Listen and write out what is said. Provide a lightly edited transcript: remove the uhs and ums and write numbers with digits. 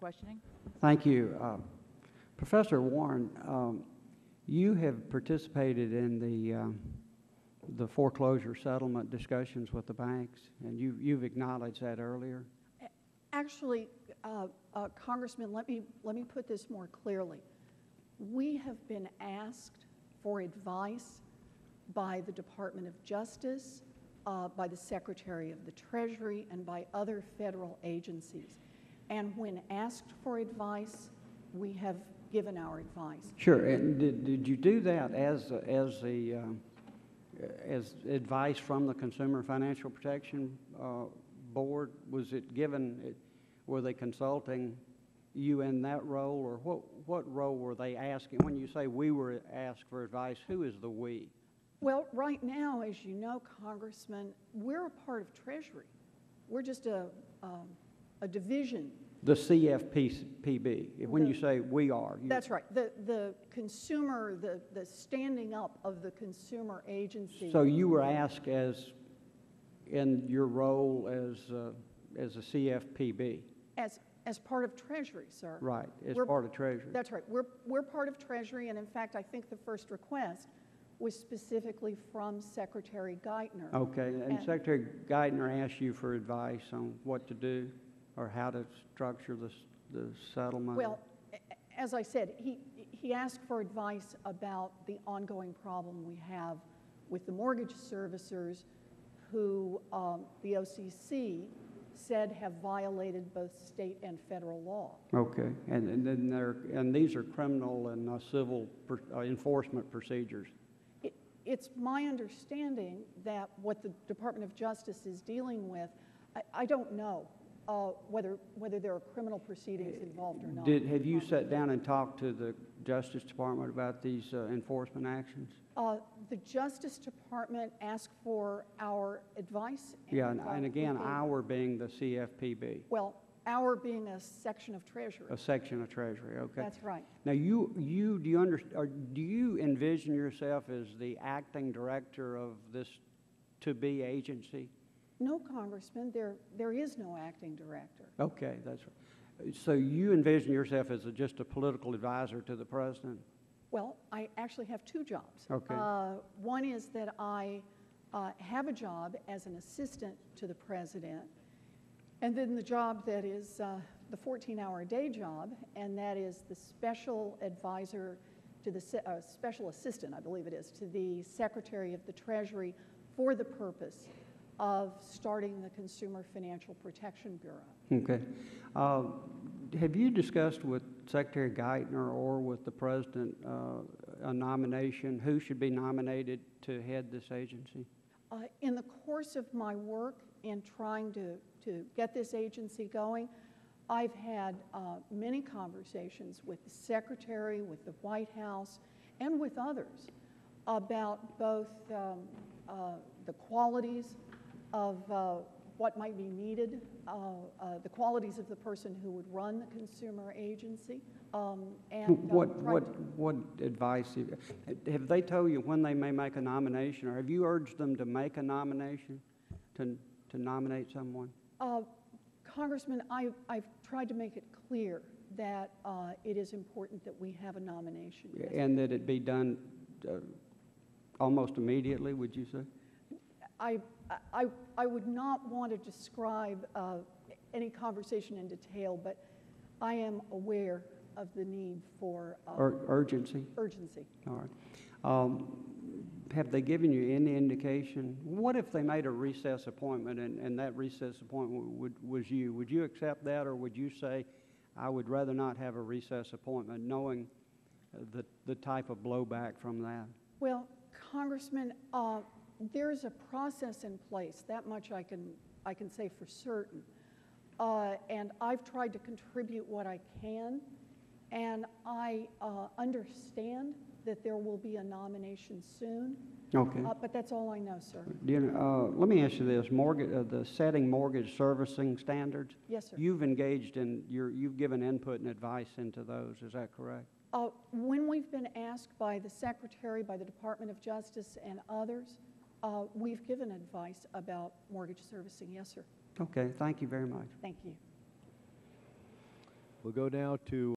questioning. Thank you. Professor Warren, you have participated in the foreclosure settlement discussions with the banks, and you've acknowledged that earlier. Actually, Congressman, let me put this more clearly. We have been asked for advice by the Department of Justice, by the Secretary of the Treasury, and by other federal agencies. And when asked for advice, we have given our advice. Sure. And did you do that as advice from the Consumer Financial Protection Board? Was it given? Were they consulting you in that role, or what role were they asking? When you say we were asked for advice, who is the we? Well, right now, as you know, Congressman, we're a part of Treasury. We're just a division. The CFPB. When you say we are. That's right. The consumer, the standing up of the consumer agency. So you were asked in your role as a CFPB. As part of Treasury, sir. Right, as part of Treasury. That's right. We're part of Treasury, and in fact, I think the first request was specifically from Secretary Geithner. Okay, and Secretary Geithner asked you for advice on what to do or how to structure the settlement? Well, as I said, he asked for advice about the ongoing problem we have with the mortgage servicers who the OCC said have violated both state and federal law. Okay, and these are criminal and civil enforcement procedures. It's my understanding that what the Department of Justice is dealing with, I don't know whether there are criminal proceedings involved or not. Have you sat down and talked to the Justice Department about these enforcement actions? The Justice Department asked for our advice. And again, our being the CFPB. Well, our being a section of Treasury. A section of Treasury, okay. That's right. Now, do you envision yourself as the acting director of this to-be agency? No, Congressman, there is no acting director. Okay, that's right. So you envision yourself as just a political advisor to the president? Well, I actually have two jobs. Okay. One is that I have a job as an assistant to the president, and then the job that is the 14-hour-a-day job, and that is the special advisor to the special assistant, I believe it is, to the Secretary of the Treasury for the purpose of starting the Consumer Financial Protection Bureau. Okay. Have you discussed with Secretary Geithner or with the President a nomination? Who should be nominated to head this agency? In the course of my work in trying to get this agency going, I've had many conversations with the Secretary, with the White House, and with others about both the qualities of what might be needed, the qualities of the person who would run the consumer agency. What advice have they told you when they may make a nomination, or have you urged them to make a nomination to nominate someone? Congressman, I've tried to make it clear that it is important that we have a nomination. Yes. And that it be done almost immediately, would you say? I would not want to describe any conversation in detail, but I am aware of the need for urgency. Urgency. All right. Have they given you any indication? What if they made a recess appointment and that recess appointment was you? Would you accept that, or would you say, I would rather not have a recess appointment, knowing the type of blowback from that? Well, Congressman, there's a process in place. That much I can say for certain. And I've tried to contribute what I can, and I understand that there will be a nomination soon. Okay. But that's all I know, sir. Let me ask you this: the setting mortgage servicing standards. Yes, sir. You've engaged in you've given input and advice into those. Is that correct? When we've been asked by the Secretary, by the Department of Justice, and others, we've given advice about mortgage servicing. Yes, sir. Okay. Thank you very much. Thank you. We'll go now to